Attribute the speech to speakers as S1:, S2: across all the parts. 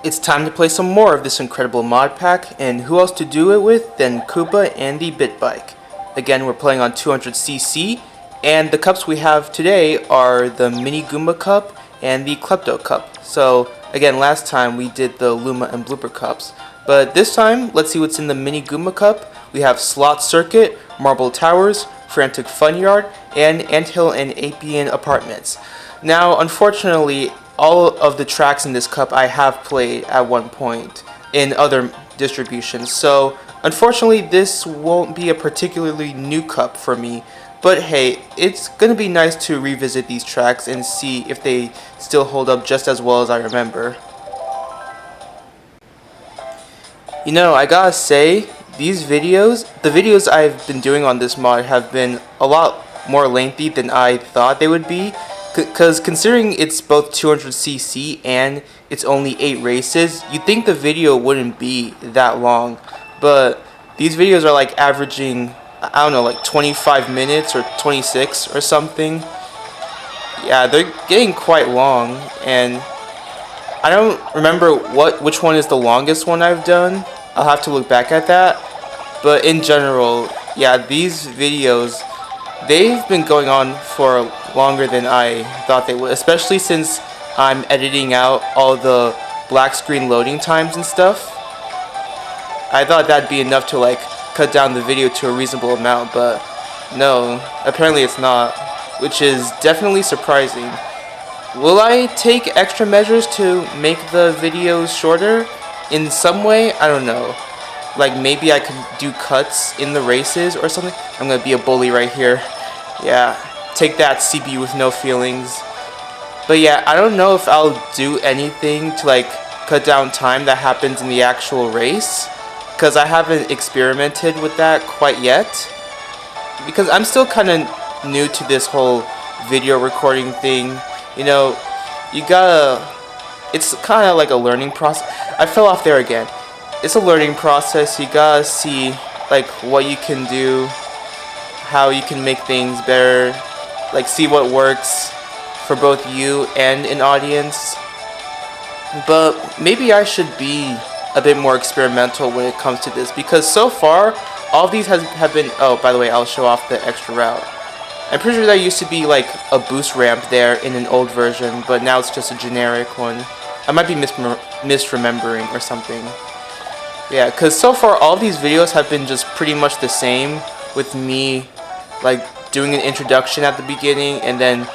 S1: It's time to play some more of this incredible mod pack, and who else to do it with than Koopa and the Bit Bike. Again, we're playing on 200cc, and the cups we have today are the Mini Goomba Cup and the Klepto Cup. So again, last time we did the Luma and Blooper Cups, but this time, let's see what's in the Mini Goomba Cup. We have Slot Circuit, Marble Towers, Frantic Funyard, and Anthill and Apian Apartments. Now, unfortunately, all of the tracks in this cup I have played at one point in other distributions, so unfortunately this won't be a particularly new cup for me, but hey, it's gonna be nice to revisit these tracks and see if they still hold up just as well as I remember. You know, I gotta say, the videos I've been doing on this mod have been a lot more lengthy than I thought they would be. Because considering it's both 200cc and it's only 8 races, you'd think the video wouldn't be that long. But these videos are like averaging, I don't know, like 25 minutes or 26 or something. Yeah, they're getting quite long, and I don't remember which one is the longest one I've done. I'll have to look back at that. But in general, yeah, these videos, they've been going on for longer than I thought they would, especially since I'm editing out all the black screen loading times and stuff. I thought that'd be enough to like cut down the video to a reasonable amount, but no, apparently it's not, which is definitely surprising. Will I take extra measures to make the videos shorter in some way? I don't know. Like maybe I could do cuts in the races or something. I'm gonna be a bully right here. Yeah, take that, CB with no feelings. But yeah, I don't know if I'll do anything to like cut down time that happens in the actual race, because I haven't experimented with that quite yet. Because I'm still kind of new to this whole video recording thing. You know, it's kind of like a learning process. I fell off there again. It's a learning process. You gotta see like what you can do, how you can make things better, like see what works for both you and an audience. But maybe I should be a bit more experimental when it comes to this, because so far all of these have been, oh, by the way, I'll show off the extra route. I'm pretty sure there used to be like a boost ramp there in an old version, but now it's just a generic one. I might be misremembering or something. Yeah, because so far all these videos have been just pretty much the same, with me like doing an introduction at the beginning and then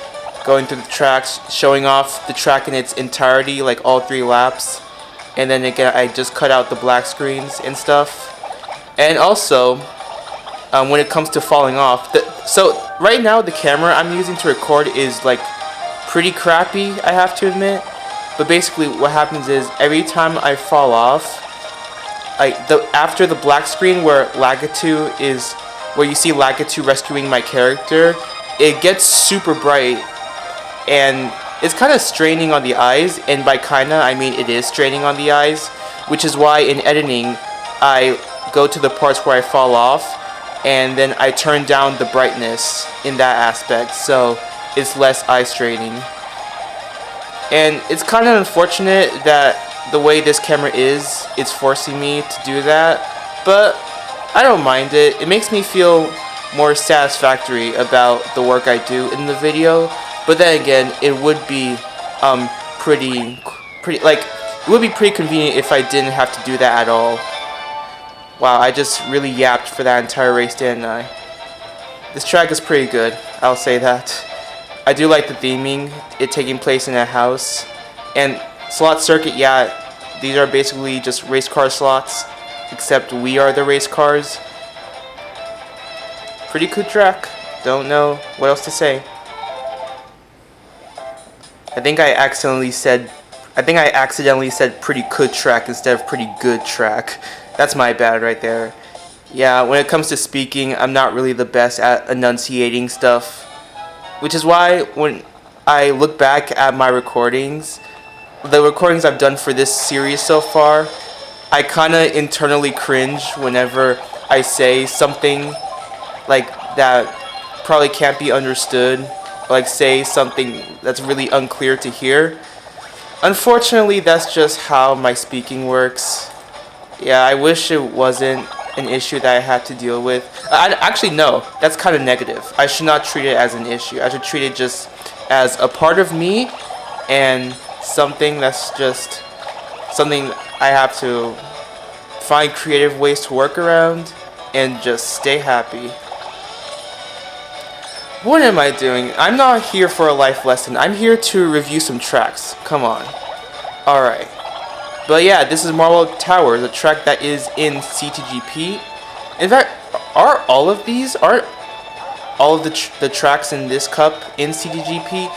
S1: going through the tracks, showing off the track in its entirety, like all 3 laps, and then again I just cut out the black screens and stuff. And also when it comes to falling off, so right now the camera I'm using to record is like pretty crappy, I have to admit. But basically what happens is every time I fall off, after the black screen where Lagatu is, where you see Lagatu rescuing my character, it gets super bright and it's kind of straining on the eyes, and by kinda I mean it is straining on the eyes, which is why in editing I go to the parts where I fall off and then I turn down the brightness in that aspect so it's less eye straining. And it's kind of unfortunate that the way this camera is, it's forcing me to do that, but I don't mind it. It makes me feel more satisfactory about the work I do in the video. But then again, it would be pretty it would be pretty convenient if I didn't have to do that at all. Wow, I just really yapped for that entire race, didn't I? This track is pretty good, I'll say that. I do like the theming, it taking place in a house. And Slot Circuit, yeah, these are basically just race car slots, except we are the race cars. Pretty good track. Don't know what else to say. I think I accidentally said pretty good track instead of pretty good track. That's my bad right there. Yeah, when it comes to speaking, I'm not really the best at enunciating stuff, which is why when I look back at my recordings, the recordings I've done for this series so far, I kind of internally cringe whenever I say something like that probably can't be understood, or like say something that's really unclear to hear. Unfortunately, that's just how my speaking works. Yeah, I wish it wasn't an issue that I had to deal with. Actually, no, that's kind of negative. I should not treat it as an issue. I should treat it just as a part of me and something that's just something I have to find creative ways to work around and just stay happy. What am I doing? I'm not here for a life lesson. I'm here to review some tracks. Come on. Alright. But yeah, this is Marble Tower, the track that is in CTGP. In fact, aren't all of the tracks in this cup in CTGP?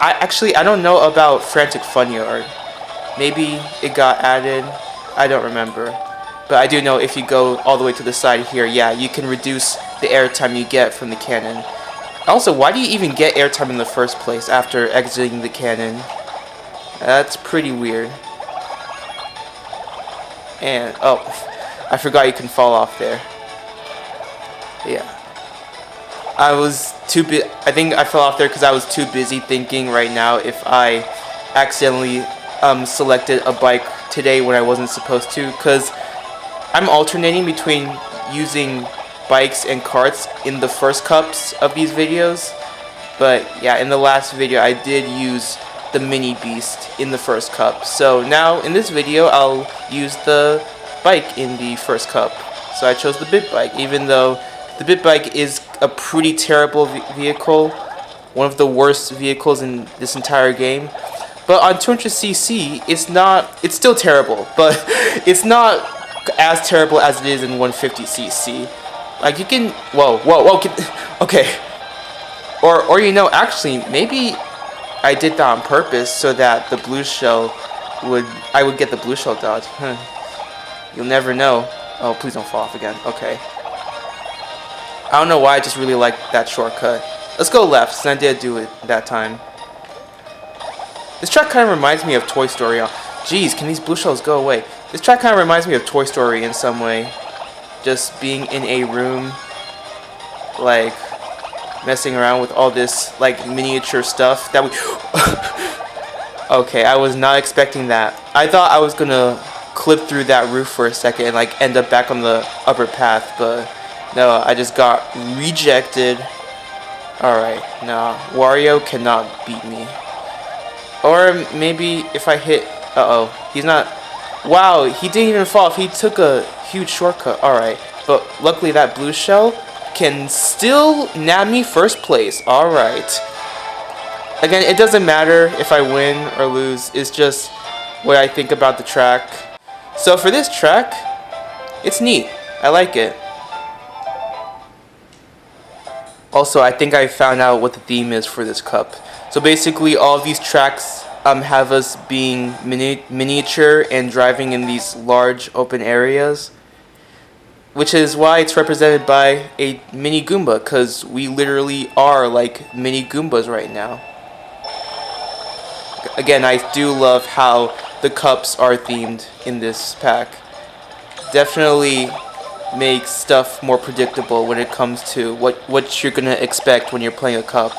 S1: I don't know about Frantic Funyard. Maybe it got added. I don't remember. But I do know if you go all the way to the side here, yeah, you can reduce the airtime you get from the cannon. Also, why do you even get airtime in the first place after exiting the cannon? That's pretty weird. And, oh, I forgot you can fall off there. Yeah. I think I fell off there because I was too busy thinking right now if I accidentally selected a bike today when I wasn't supposed to, because I'm alternating between using bikes and karts in the first cups of these videos. But yeah, in the last video I did use the mini beast in the first cup. So now in this video I'll use the bike in the first cup. So I chose the bit bike, even though the bit bike is a pretty terrible vehicle, one of the worst vehicles in this entire game. But on 200cc, it's still terrible, but it's not as terrible as it is in 150cc. Like you can, whoa, okay. Or you know, actually, maybe I did that on purpose so that the blue shell I would get the blue shell dodge. You'll never know. Oh, please don't fall off again. Okay. I don't know why, I just really like that shortcut. Let's go left, since I did do it that time. This track kind of reminds me of Toy Story. Jeez, can these blue shells go away? This track kind of reminds me of Toy Story in some way. Just being in a room, like, messing around with all this, like, miniature stuff that we... Okay, I was not expecting that. I thought I was gonna clip through that roof for a second and, like, end up back on the upper path, but no, I just got rejected. Alright, nah, Wario cannot beat me. Or maybe if I hit... Uh-oh, he's not... Wow, he didn't even fall off. He took a huge shortcut. Alright, but luckily that blue shell can still nab me first place. Alright. Again, it doesn't matter if I win or lose. It's just what I think about the track. So for this track, it's neat. I like it. Also, I think I found out what the theme is for this cup. So basically, all of these tracks have us being miniature and driving in these large open areas, which is why it's represented by a Mini Goomba, because we literally are like Mini Goombas right now. Again, I do love how the cups are themed in this pack. Definitely makes stuff more predictable when it comes to what you're gonna expect when you're playing a cup.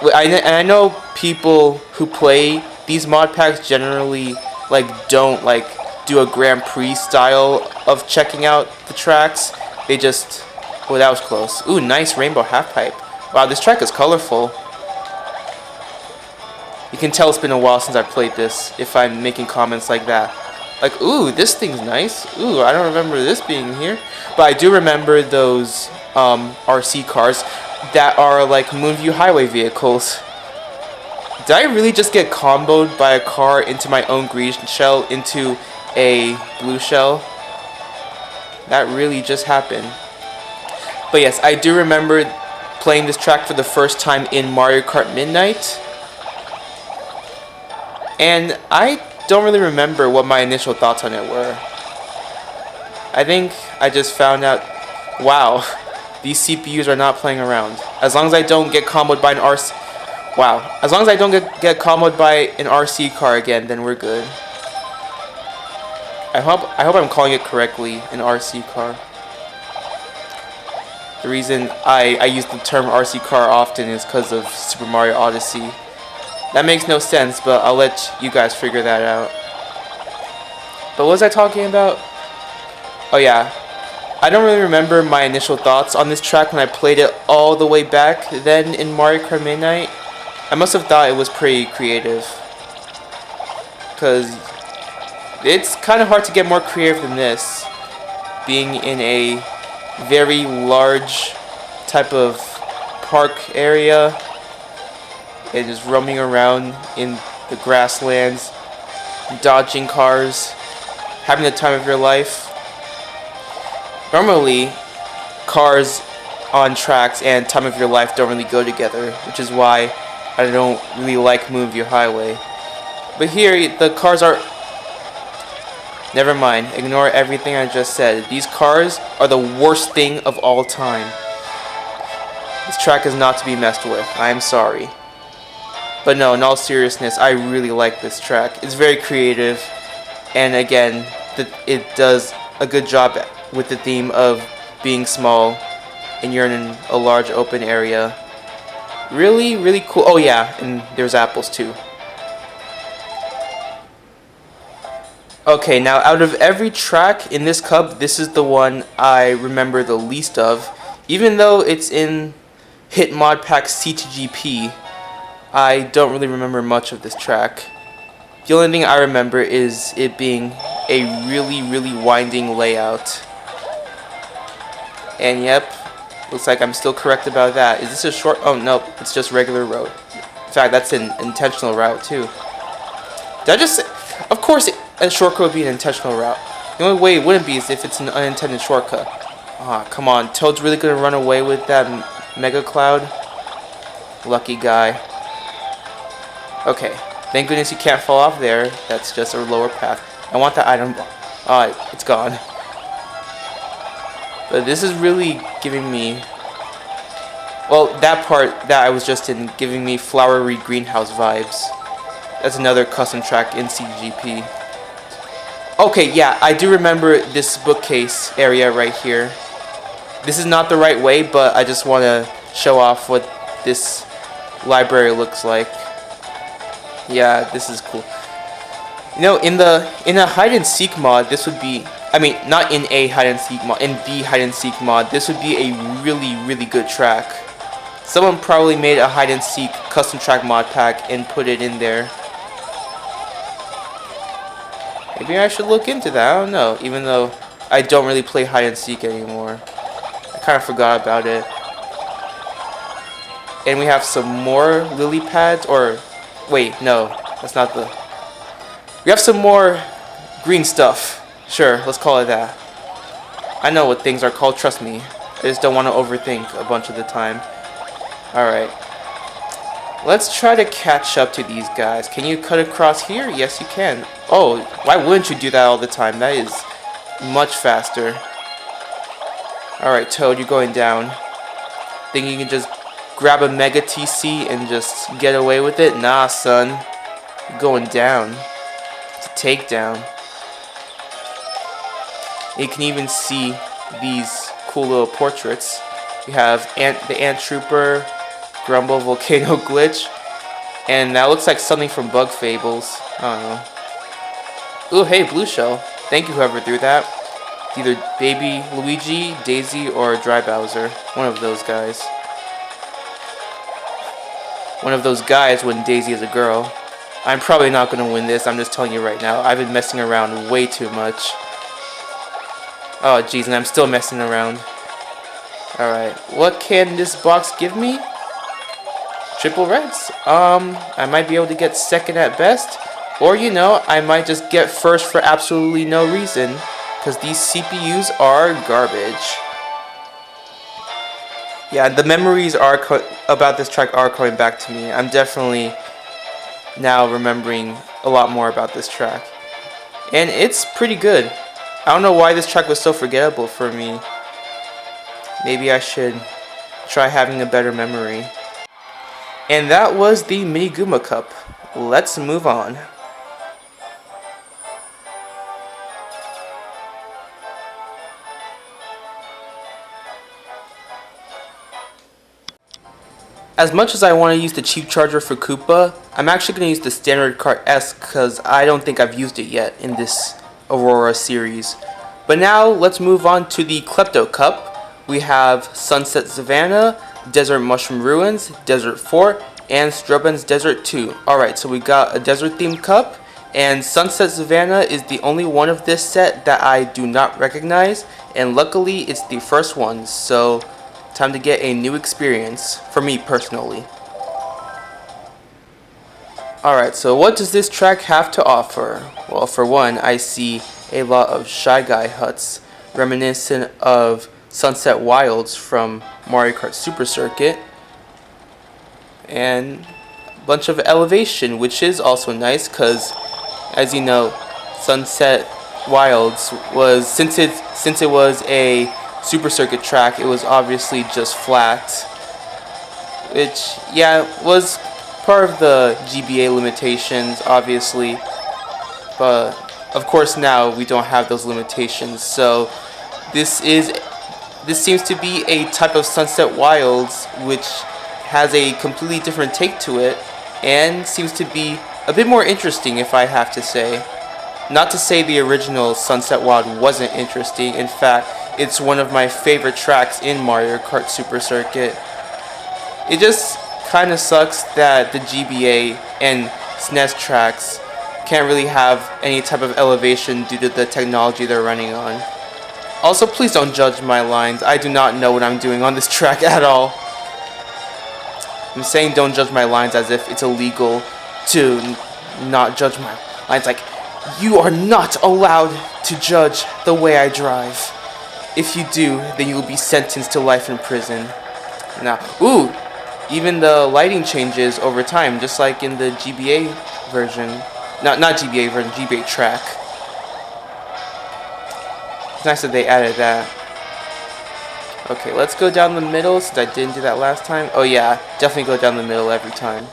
S1: I know people who play these mod packs generally don't do a Grand Prix style of checking out the tracks. They just... Oh, that was close. Ooh, nice rainbow half pipe. Wow, this track is colorful. You can tell it's been a while since I played this if I'm making comments like that. Like, ooh, this thing's nice. Ooh, I don't remember this being here. But I do remember those RC cars that are like Moonview Highway vehicles. Did I really just get comboed by a car into my own green shell into a blue shell? That really just happened. But yes, I do remember playing this track for the first time in Mario Kart Midnight. And I don't really remember what my initial thoughts on it were. I think I just found out, wow, these CPUs are not playing around. As long as I don't get comboed by an RC... Wow. As long as I don't get comboed by an RC car again, then we're good. I hope I'm calling it correctly, an RC car. The reason I use the term RC car often is because of Super Mario Odyssey. That makes no sense, but I'll let you guys figure that out. But what was I talking about? Oh yeah, I don't really remember my initial thoughts on this track when I played it all the way back then in Mario Kart Midnight. I must have thought it was pretty creative, because it's kind of hard to get more creative than this, being in a very large type of park area and just roaming around in the grasslands, dodging cars, having the time of your life. Normally, cars on tracks and time of your life don't really go together, which is why I don't really like Moonview Highway. But here, the cars are... Never mind, ignore everything I just said. These cars are the worst thing of all time. This track is not to be messed with. I am sorry. But no, in all seriousness, I really like this track. It's very creative, and again, it does a good job with the theme of being small and you're in a large open area. Really, really cool. Oh yeah, and there's apples too. Okay, now out of every track in this cup, this is the one I remember the least of. Even though it's in Hit Modpack CTGP, I don't really remember much of this track. The only thing I remember is it being a really, really winding layout. And yep, looks like I'm still correct about that. Is this a short? Oh no, it's just regular road. In fact, that's an intentional route too. Did I just say? Of course, a shortcut would be an intentional route. The only way it wouldn't be is if it's an unintended shortcut. Ah, come on, Toad's really gonna run away with that Mega Cloud? Lucky guy. Okay, thank goodness you can't fall off there. That's just a lower path. I want that item. Ah, it's gone. But this is really giving me... Well, that part that I was just in, giving me flowery greenhouse vibes. That's another custom track in CGP. Okay, yeah, I do remember this bookcase area right here. This is not the right way, but I just want to show off what this library looks like. Yeah, this is cool. You know, in a hide and seek mod, this would be... I mean, not in a hide and seek mod, in the hide and seek mod, this would be a really, really good track. Someone probably made a hide and seek custom track mod pack and put it in there. Maybe I should look into that, I don't know, even though I don't really play hide and seek anymore. I kind of forgot about it. And we have some more lily pads, or... Wait, no, that's not the... We have some more green stuff. Sure, let's call it that. I know what things are called, trust me. I just don't want to overthink a bunch of the time. Alright. Let's try to catch up to these guys. Can you cut across here? Yes, you can. Oh, why wouldn't you do that all the time? That is much faster. Alright, Toad, you're going down. Think you can just grab a Mega TC and just get away with it? Nah, son. You're going down. It's a takedown. You can even see these cool little portraits. We have the Ant Trooper, Grumble, Volcano Glitch, and that looks like something from Bug Fables. I don't know. Ooh, hey, Blue Shell. Thank you, whoever threw that. It's either Baby Luigi, Daisy, or Dry Bowser. One of those guys. One of those guys when Daisy is a girl. I'm probably not going to win this, I'm just telling you right now. I've been messing around way too much. Oh, jeez, and I'm still messing around. Alright, what can this box give me? Triple reds? I might be able to get second at best. Or, you know, I might just get first for absolutely no reason. Because these CPUs are garbage. Yeah, the memories about this track are coming back to me. I'm definitely now remembering a lot more about this track. And it's pretty good. I don't know why this track was so forgettable for me. Maybe I should try having a better memory. And that was the Mini Goomba Cup. Let's move on. As much as I want to use the cheap charger for Koopa, I'm actually going to use the standard Kart S because I don't think I've used it yet in this Aurora series. But now let's move on to the Klepto Cup. We have Sunset Savanna, Desert Mushroom Ruins, Desert Fort, and Strobenz Desert II. Alright, so we got a desert themed cup, and Sunset Savanna is the only one of this set that I do not recognize, and luckily it's the first one, so time to get a new experience for me personally. Alright, so what does this track have to offer? Well, for one, I see a lot of Shy Guy huts, reminiscent of Sunset Wilds from Mario Kart Super Circuit, and a bunch of elevation, which is also nice because, as you know, Sunset Wilds was, since it was a Super Circuit track, it was obviously just flat, which, yeah, was part of the GBA limitations, obviously, but of course now we don't have those limitations, so this seems to be a type of Sunset Wilds which has a completely different take to it and seems to be a bit more interesting, if I have to say. Not to say the original Sunset Wild wasn't interesting, in fact it's one of my favorite tracks in Mario Kart Super Circuit. It just kinda sucks that the GBA and SNES tracks can't really have any type of elevation due to the technology they're running on. Also, please don't judge my lines. I do not know what I'm doing on this track at all. I'm saying don't judge my lines as if it's illegal to not judge my lines. Like, you are not allowed to judge the way I drive. If you do, then you will be sentenced to life in prison. Now, ooh, even the lighting changes over time, just like in the GBA version. Not GBA version, GBA track. It's nice that they added that. Okay, let's go down the middle since I didn't do that last time. Oh yeah, definitely go down the middle every time.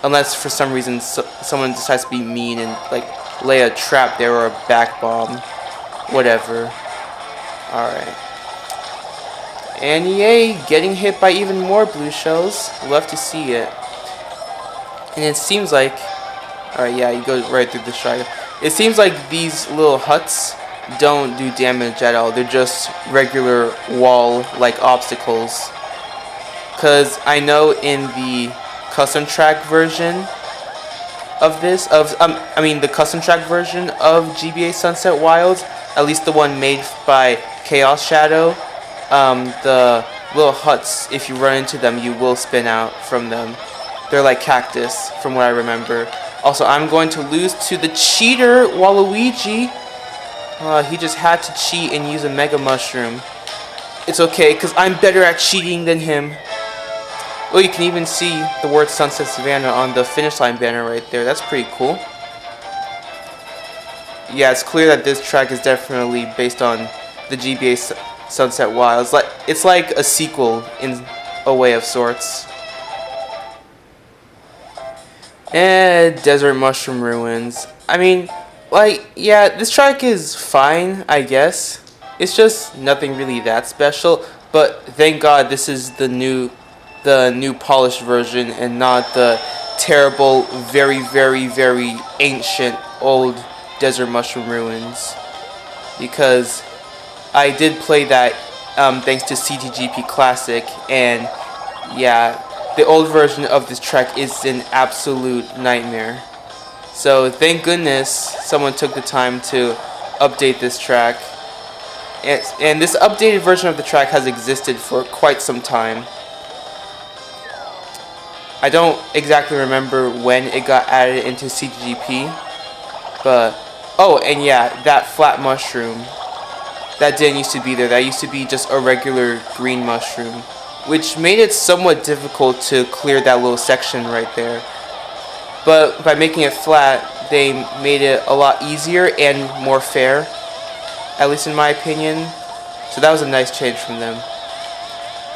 S1: Unless for some reason someone decides to be mean and like lay a trap there or a back bomb. Whatever. Alright. And yay, getting hit by even more blue shells. Love to see it. And it seems like... Alright, yeah, you go right through the strider. It seems like these little huts don't do damage at all. They're just regular wall-like obstacles. Because I know in the custom track version of this, the custom track version of GBA Sunset Wilds, at least the one made by Chaos Shadow, the little huts, if you run into them, you will spin out from them. They're like cactus, from what I remember. Also, I'm going to lose to the cheater, Waluigi. He just had to cheat and use a Mega Mushroom. It's okay, because I'm better at cheating than him. Oh, you can even see the word Sunset Savanna on the finish line banner right there. That's pretty cool. Yeah, it's clear that this track is definitely based on the GBA Sunset Wild. It's like a sequel in a way of sorts. And Desert Mushroom Ruins. I mean, like, yeah, this track is fine, I guess. It's just nothing really that special. But thank God this is the new polished version and not the terrible, very, very, very ancient old Desert Mushroom Ruins. Because I did play that thanks to CTGP Classic, and yeah, the old version of this track is an absolute nightmare. So thank goodness someone took the time to update this track. And this updated version of the track has existed for quite some time. I don't exactly remember when it got added into CTGP, but oh, and yeah, that flat mushroom, that didn't used to be there. That used to be just a regular green mushroom, which made it somewhat difficult to clear that little section right there. But by making it flat, they made it a lot easier and more fair, at least in my opinion. So that was a nice change from them.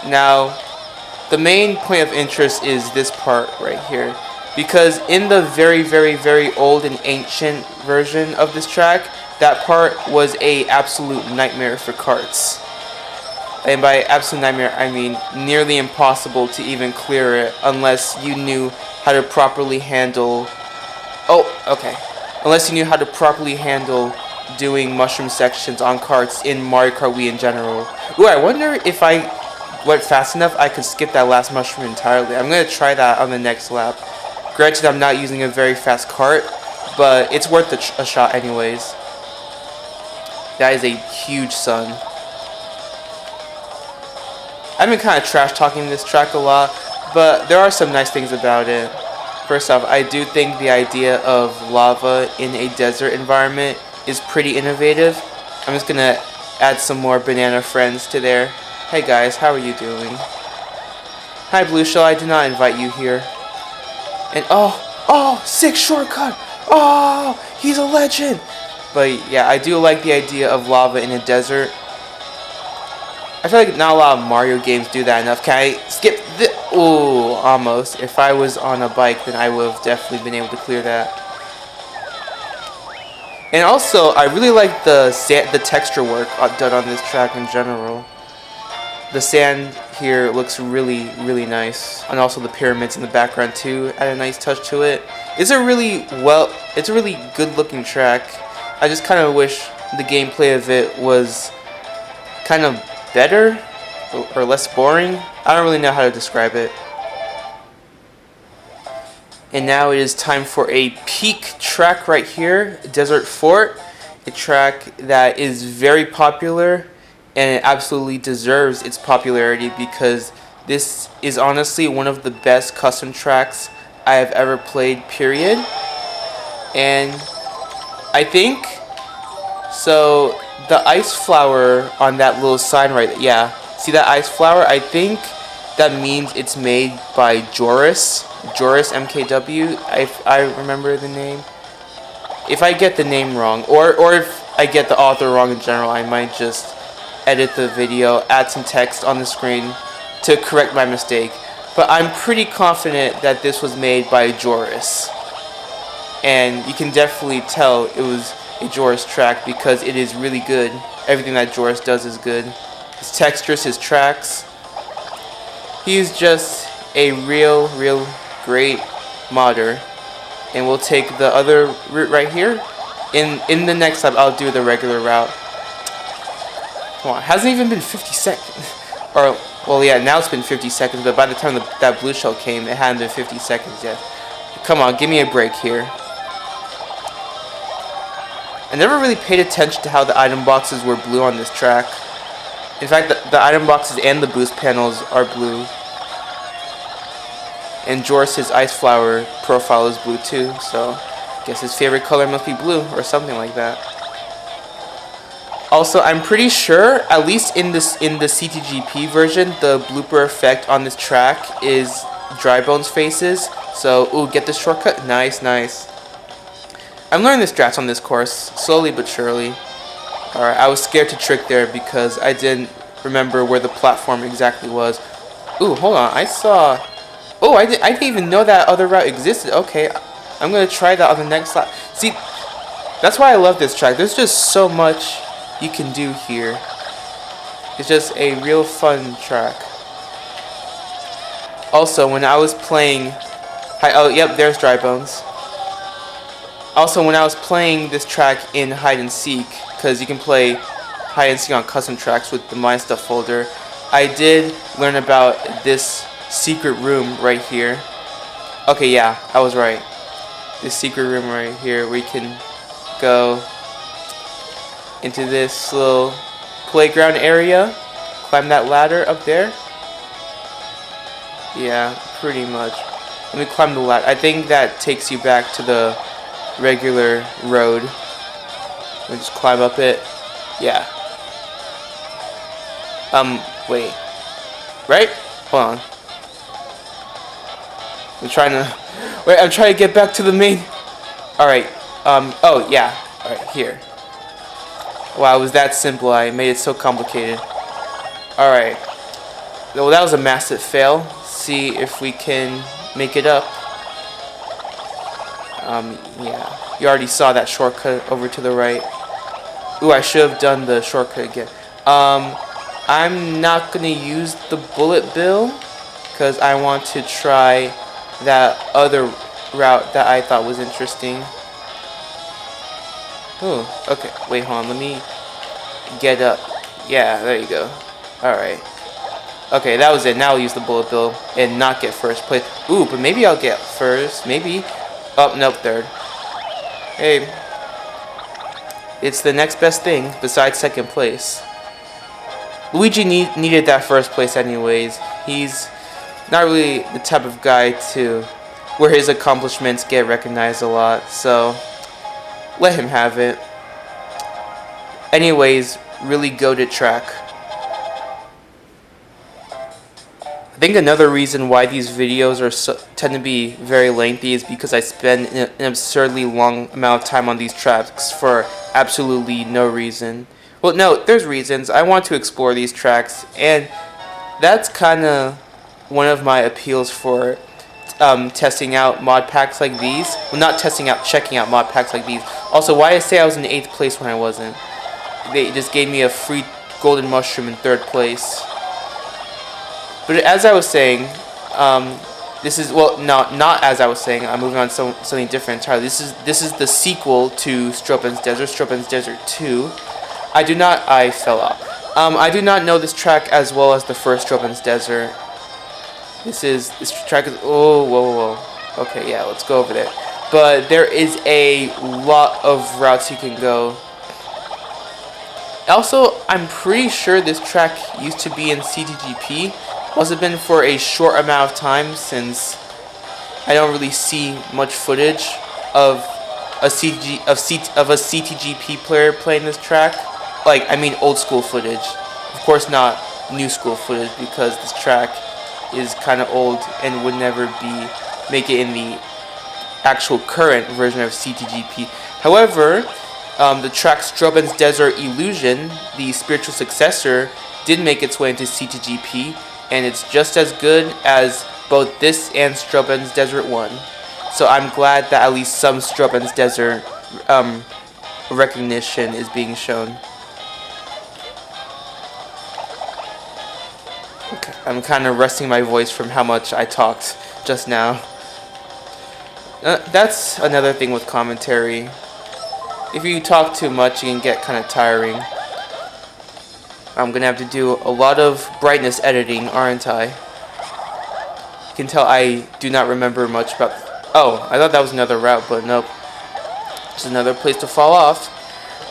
S1: Now, the main point of interest is this part right here, because in the very, very, very old and ancient version of this track, that part was a absolute nightmare for karts. And by absolute nightmare, I mean nearly impossible to even clear it unless you knew how to properly handle... Oh, okay. Unless you knew how to properly handle doing mushroom sections on carts in Mario Kart Wii in general. Ooh, I wonder if I went fast enough, I could skip that last mushroom entirely. I'm going to try that on the next lap. Granted, I'm not using a very fast cart, but it's worth a shot anyways. That is a huge sun. I've been kind of trash talking this track a lot, but there are some nice things about it. First off, I do think the idea of lava in a desert environment is pretty innovative. I'm just gonna add some more banana friends to there. Hey guys, how are you doing? Hi Blue Shell, I did not invite you here. And oh, sick shortcut! Oh, he's a legend! But yeah, I do like the idea of lava in a desert. I feel like not a lot of Mario games do that enough. Can I skip the... Ooh, almost. If I was on a bike, then I would have definitely been able to clear that. And also, I really like the texture work done on this track in general. The sand here looks really, really nice. And also the pyramids in the background too add a nice touch to it. It's a really good looking track. I just kind of wish the gameplay of it was kind of better or less boring. I don't really know how to describe it. And now it is time for a peak track right here, Desert Fort, a track that is very popular and it absolutely deserves its popularity because this is honestly one of the best custom tracks I have ever played, period. And I think so. The ice flower on that little sign right there, yeah, see that ice flower? I think that means it's made by JorisMKW, if I remember the name. If I get the name wrong, or if I get the author wrong in general, I might just edit the video, add some text on the screen to correct my mistake. But I'm pretty confident that this was made by Joris. And you can definitely tell it was a Joris track because it is really good. Everything that Joris does is good. His textures, his tracks. He's just a real great modder. And we'll take the other route right here. In the next lap, I'll do the regular route. Come on, it hasn't even been 50 seconds. Or, well, yeah, now it's been 50 seconds, but by the time that blue shell came, it hadn't been 50 seconds yet. Come on, give me a break here. I never really paid attention to how the item boxes were blue on this track. In fact, the item boxes and the boost panels are blue. And Joris's ice flower profile is blue too, so I guess his favorite color must be blue or something like that. Also, I'm pretty sure, at least in the CTGP version, the blooper effect on this track is Dry Bones faces. So, ooh, get the shortcut. Nice. I'm learning the strats on this course, slowly but surely. Alright, I was scared to trick there because I didn't remember where the platform exactly was. Ooh, hold on, I saw... Oh, I didn't even know that other route existed. Okay, I'm going to try that on the next lap. See, that's why I love this track. There's just so much you can do here. It's just a real fun track. Also, when I was playing... Oh, yep, there's Dry Bones. Also, when I was playing this track in hide and seek, because you can play hide and seek on custom tracks with the My Stuff folder, I did learn about this secret room right here. Okay, yeah, I was right. This secret room right here where you can go into this little playground area, climb that ladder up there. Yeah, pretty much. Let me climb the ladder. I think that takes you back to the regular road. We just climb up it. Yeah. Wait. Right? Hold on. I'm trying to get back to the main. Alright. Oh, yeah. Alright, here. Wow, it was that simple. I made it so complicated. Alright. Well, that was a massive fail. See if we can make it up. Yeah. You already saw that shortcut over to the right. Ooh, I should have done the shortcut again. I'm not gonna use the bullet bill because I want to try that other route that I thought was interesting. Oh, okay. Wait, hold on. Let me get up. Yeah, there you go. Alright. Okay, that was it. Now I'll use the bullet bill and not get first place. Ooh, but maybe I'll get first. Maybe. Oh, nope, third. Hey. It's the next best thing besides second place. Luigi needed that first place anyways. He's not really the type of guy to where his accomplishments get recognized a lot, so let him have it. Anyways, really goated track. I think another reason why these videos tend to be very lengthy is because I spend an absurdly long amount of time on these tracks for absolutely no reason. Well, no, there's reasons. I want to explore these tracks, and that's kind of one of my appeals for testing out mod packs like these. Well, not testing out, checking out mod packs like these. Also, why I say I was in 8th place when I wasn't? They just gave me a free golden mushroom in 3rd place. But as I was saying, this is, well, not as I was saying. I'm moving on to something different entirely. This is the sequel to Strobenz Desert II. I fell off. I do not know this track as well as the first Strobenz Desert. This track is, oh, whoa. Okay, yeah, let's go over there. But there is a lot of routes you can go. Also, I'm pretty sure this track used to be in CTGP. Must have been for a short amount of time, since I don't really see much footage of a CTGP player playing this track. Like, I mean old school footage. Of course not new school footage, because this track is kind of old and would never make it in the actual current version of CTGP. However, the track Strobenz Desert Illusion, the spiritual successor, did make its way into CTGP, and it's just as good as both this and Strobenz Desert 1. So I'm glad that at least some Strobenz Desert recognition is being shown. Okay, I'm kind of resting my voice from how much I talked just now. That's another thing with commentary. If you talk too much, it can get kind of tiring. I'm gonna have to do a lot of brightness editing, aren't I? You can tell I do not remember much about... Oh, I thought that was another route, but nope. Just another place to fall off.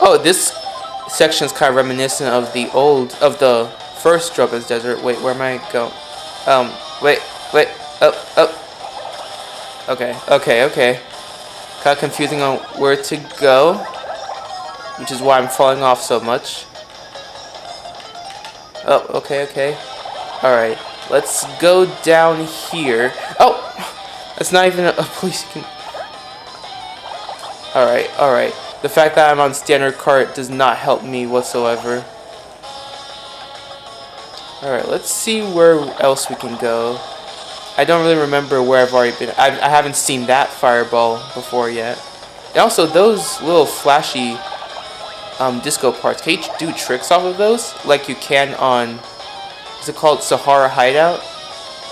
S1: Oh, this section is kind of reminiscent of the first Strobenz Desert. Wait, where am I going? Wait. Okay. Kind of confusing on where to go, which is why I'm falling off so much. Oh, okay. Alright, let's go down here. Oh! That's not even a place you can... Alright. The fact that I'm on standard kart does not help me whatsoever. Alright, let's see where else we can go. I don't really remember where I've already been. I haven't seen that fireball before yet. And also, those little flashy disco parts, can you do tricks off of those like you can on, is it called Sahara Hideout?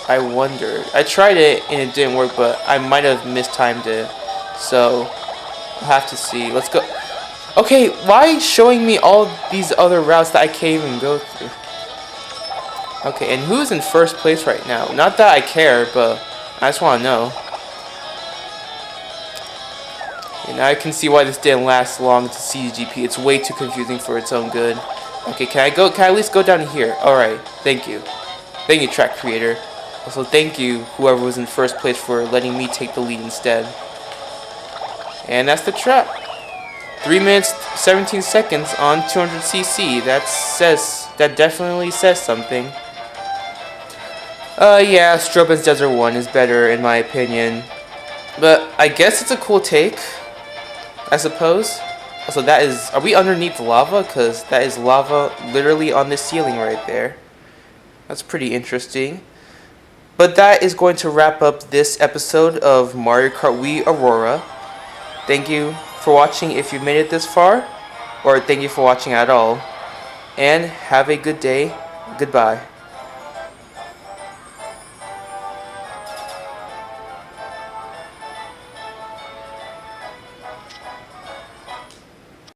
S1: I wonder. I tried it and it didn't work, but I might have mistimed it, so I'll have to see. Let's go. Okay, why showing me all these other routes that I can't even go through? Okay, and who's in first place right now? Not that I care, but I just want to know. And I can see why this didn't last long to CGP. It's way too confusing for its own good. Okay, can I at least go down here? Alright, thank you. Thank you, track creator. Also, thank you, whoever was in first place, for letting me take the lead instead. And that's the track. 3 minutes, 17 seconds on 200cc. That definitely says something. Yeah, Strobenz Desert 1 is better in my opinion. But I guess it's a cool take, I suppose. Also, are we underneath lava? Because that is lava literally on the ceiling right there. That's pretty interesting. But that is going to wrap up this episode of Mario Kart Wii Aurora. Thank you for watching if you made it this far, or thank you for watching at all. And have a good day, Goodbye.